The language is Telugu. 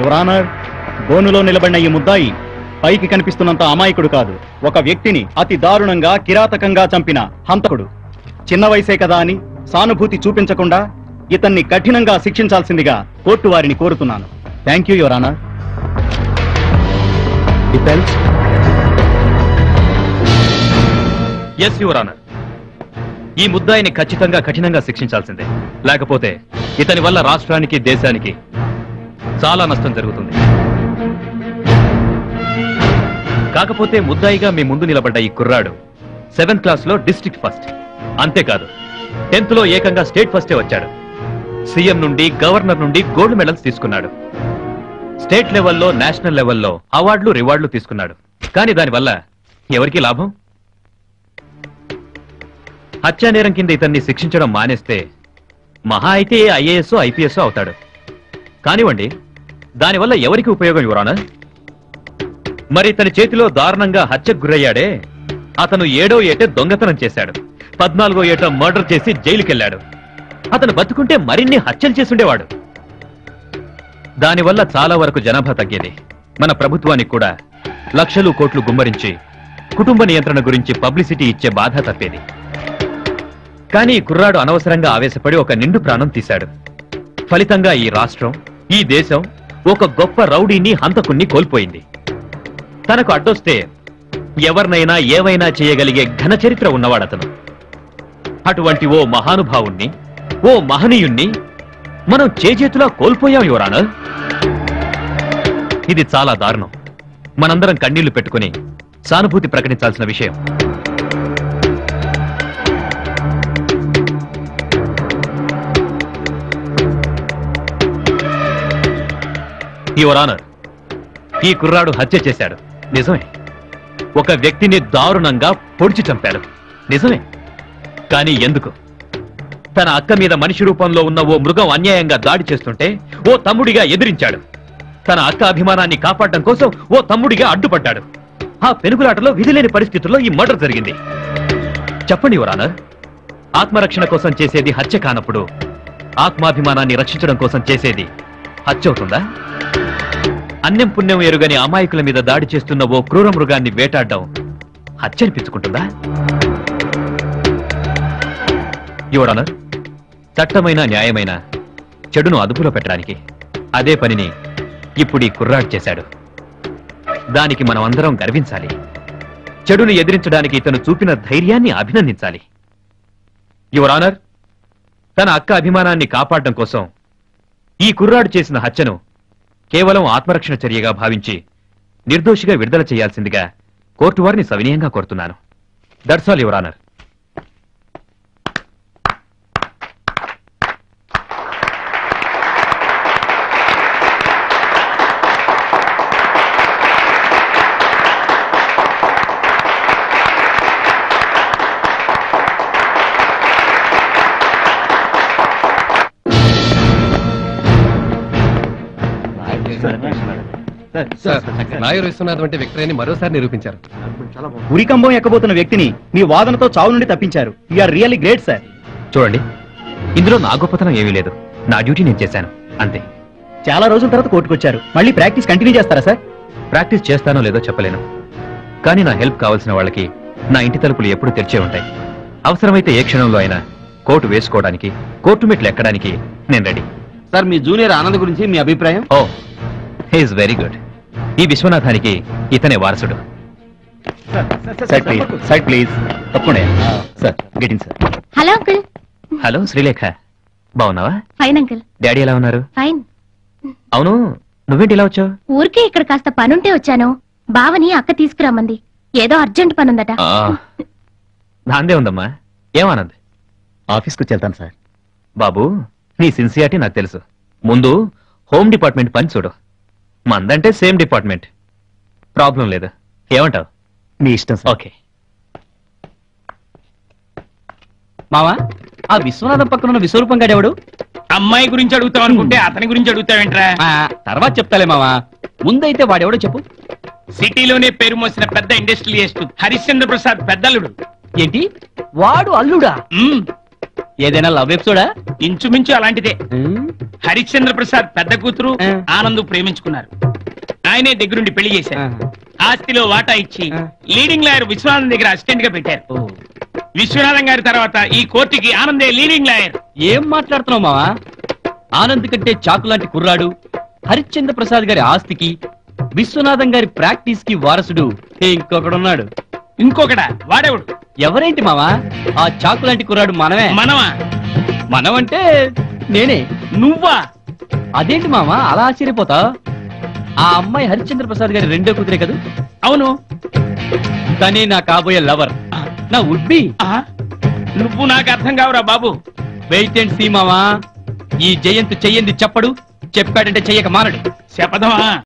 యువర్ ఆనర్, బోనులో నిలబడిన ఈ ముద్దాయి పైకి కనిపిస్తున్నంత అమాయకుడు కాదు. ఒక వ్యక్తిని అతి దారుణంగా కిరాతకంగా చంపిన హంతకుడు. చిన్న వయసే కదా అని సానుభూతి చూపించకుండా ఇతన్ని కఠినంగా శిక్షించాల్సిందిగా కోర్టు వారిని కోరుతున్నాను. Thank you your honour. Yes your honour, ఈ ముద్దాయిని ఖచ్చితంగా కఠినంగా శిక్షించాల్సిందే. లేకపోతే ఇతని వల్ల రాష్ట్రానికి దేశానికి చాలా నష్టం జరుగుతుంది. కాకపోతే ముద్దాయిగా మీ ముందు నిలబడ్డ ఈ కుర్రాడు 7th క్లాస్లో డిస్ట్రిక్ట్ ఫస్ట్. అంతేకాదు 10th లో ఏకంగా స్టేట్ ఫస్టే వచ్చాడు. సీఎం నుండి గవర్నర్ నుండి గోల్డ్ మెడల్స్ తీసుకున్నాడు. స్టేట్ లెవెల్లో నేషనల్ లెవెల్లో అవార్డులు రివార్డులు తీసుకున్నాడు. కానీ దానివల్ల ఎవరికి లాభం? హత్యానేరం కింద ఇతన్ని శిక్షించడం మానేస్తే మహా అయితే ఐఏఎస్ ఐపీఎస్ అవుతాడు. కానివ్వండి, దానివల్ల ఎవరికి ఉపయోగం యువర్ ఆనర్? మరి ఇతని చేతిలో దారుణంగా హత్యకు గురయ్యాడే, అతను 7వ ఏట దొంగతనం చేశాడు, 14వ ఏట మర్డర్ చేసి జైలుకెళ్లాడు. అతను బతుకుంటే మరిన్ని హత్యలు చేసుండేవాడు. దానివల్ల చాలా వరకు జనాభా తగ్గేది. మన ప్రభుత్వానికి కూడా లక్షలు కోట్లు గుమ్మరించి కుటుంబ నియంత్రణ గురించి పబ్లిసిటీ ఇచ్చే బాధ తప్పేది. కానీ ఈ కుర్రాడు అనవసరంగా ఆవేశపడి ఒక నిండు ప్రాణం తీశాడు. ఫలితంగా ఈ రాష్ట్రం, ఈ దేశం ఒక గొప్ప రౌడీని, హంతకుణ్ణి కోల్పోయింది. తనకు అడ్డొస్తే ఎవరినైనా ఏవైనా చేయగలిగే ఘన చరిత్ర ఉన్నవాడతను. అటువంటి ఓ మహానుభావుణ్ణి, ఓ మహనీయుణ్ణి మనం చేజేతులా కోల్పోయాం యువర్ ఆనర్. ఇది చాలా దారుణం. మనందరం కన్నీళ్లు పెట్టుకుని సానుభూతి ప్రకటించాల్సిన విషయం. యువర్ ఆనర్, ఈ కుర్రాడు హత్య చేశాడు నిజమే. ఒక వ్యక్తిని దారుణంగా పొడిచి చంపాడు నిజమే. కానీ ఎందుకు? తన అక్క మీద మనిషి రూపంలో ఉన్న ఓ మృగం అన్యాయంగా దాడి చేస్తుంటే ఓ తమ్ముడిగా ఎదిరించాడు. తన అక్క అభిమానాన్ని కాపాడడం కోసం ఓ తమ్ముడిగా అడ్డుపడ్డాడు. ఆ పెనుగులాటలో విధిలేని పరిస్థితుల్లో ఈ మర్డర్ జరిగింది. చెప్పండి యువర్ ఆనర్, ఆత్మరక్షణ కోసం చేసేది హత్య కానప్పుడు ఆత్మాభిమానాన్ని రక్షించడం కోసం చేసేది హత్య అవుతుందా? అన్యం పుణ్యం ఎరుగని అమాయకుల మీద దాడి చేస్తున్న ఓ క్రూర మృగాన్ని వేటాడడం హత్య అనిపించుకుంటుందా? యువర్ ఆనర్, చట్టమైన న్యాయమైన చెడును అదుపులో పెట్టడానికి అదే పనిని ఇప్పుడు ఈ కుర్రాడు చేశాడు. దానికి మనం అందరం గర్వించాలి. చెడును ఎదిరించడానికి ఇతను చూపిన ధైర్యాన్ని అభినందించాలి. యువర్ ఆనర్, తన అక్క అభిమానాన్ని కాపాడడం కోసం ఈ కుర్రాడు చేసిన హత్యను కేవలం ఆత్మరక్షణ చర్యగా భావించి నిర్దోషిగా విడుదల చేయాల్సిందిగా కోర్టు వారిని సవినయంగా కోరుతున్నాను. That's all your honour. Nair Viswanatham అంటే విక్రయాన్ని మరోసారి నిరూపించారు. ఉరికంబం ఎక్కబోతున్న వ్యక్తిని మీ వాదనతో చావు నుండి తప్పించారు. You're really great sir. చూడండి, ఇందులో నా గొప్పతనం ఏమీ లేదు. నా డ్యూటీ నేను చేశాను అంతే. చాలా రోజుల తర్వాత కోర్టుకొచ్చారు. మళ్ళీ ప్రాక్టీస్ కంటిన్యూ చేస్తారా సార్? ప్రాక్టీస్ చేస్తానో లేదో చెప్పలేను. కానీ నా హెల్ప్ కావాల్సిన వాళ్ళకి నా ఇంటి తలుపులు ఎప్పుడు తెరిచే ఉంటాయి. అవసరమైతే ఏ క్షణంలో అయినా కోర్టు వేసుకోవడానికి, కోర్టు మెట్లు ఎక్కడానికి నేను రెడీ. సార్, మీ జూనియర్ ఆనంద్ గురించి మీ అభిప్రాయం? Oh, he is very good. ఈ విశ్వనాథానికి ఇతనే వారసుడు. Side please. తప్పకుండా sir. Get in sir. Hello uncle. Hello Srilekha, బాగున్నావా? Fine uncle. డాడీ ఎలా ఉన్నారు? ఫైన్. అవును, నువ్వేంటి ఇలా వచ్చావు? ఊరికే ఇక్కడ కాస్త పనుంటే వచ్చాను. బావని అక్క తీసుకురామంది. ఏదో అర్జెంట్ పనుందట. దాందే ఉందమ్మా. ఏమానంద్? ఆఫీస్కి వచ్చి వెళ్తాను సార్. బాబు, నీ సిన్సియారిటీ నాకు తెలుసు. ముందు హోమ్ డిపార్ట్మెంట్ పని చూడు. మందంటే సేమ్ డిపార్ట్మెంట్. ప్రాబ్లం లేదు. ఏమంటావు? మీ ఇష్టం సార్. ఓకే. మావా, ఆ విశ్వనాథం పక్కన ఉన్న విశ్వరూపం గాడెవడు? అమ్మాయి గురించి అడుగుతావు అనుకుంటే అతని గురించి అడుగుతావేంట్రా? తర్వాత చెప్తాలే మావా, ముందైతే వాడెవడో చెప్పు. సిటీలోనే పేరు మోసిన పెద్ద ఇండస్ట్రియలిస్ట్ హరిశ్చంద్ర ప్రసాద్ పెద్దల్లుడు. ఏంటి, వాడు అల్లుడా? ఏదైనా లవ్ ఎపిసోడా? ఇంచుమించు అలాంటిదే. హరిశ్చంద్ర ప్రసాద్ పెద్ద కూతురు ఆనంద్ ప్రేమించుకున్నారు. ఆయనే దగ్గరుండి పెళ్లి చేశారు. ఆస్తిలో వాటా ఇచ్చి లీడింగ్ లాయర్ విశ్వనాథం దగ్గర అసిస్టెంట్ గా పెట్టారు. విశ్వనాథం గారి తర్వాత ఈ కోర్టుకి ఆనందే లీడింగ్ లాయర్. ఏం మాట్లాడుతున్నావు మావా? ఆనంద్ కంటే చాకు లాంటి కుర్రాడు హరిశ్చంద్ర ప్రసాద్ గారి ఆస్తికి, విశ్వనాథం గారి ప్రాక్టీస్ కి వారసుడు ఇంకొకడున్నాడు. ఇంకొకడా? వాడేవాడు? ఎవరేంటి మావా? ఆ చాకు లాంటి కుర్రాడు మనమే. మనమా? మనమంటే నేనే. నువ్వా? అదేంటి మావా అలా ఆశ్చర్యపోతా? ఆ అమ్మాయి హరిశ్చంద్ర ప్రసాద్ గారి రెండో కూతురే కదా? అవును. తనే నా కాబోయే లవర్, నా వుడ్ బి. నువ్వు నాకు అర్థం కావురా బాబు. వెయిట్ అండ్ సీ మావా. ఈ జయంత్ చెయ్యంది చెప్పడు, చెప్పాడంటే చెయ్యక మానడు. శపథమా?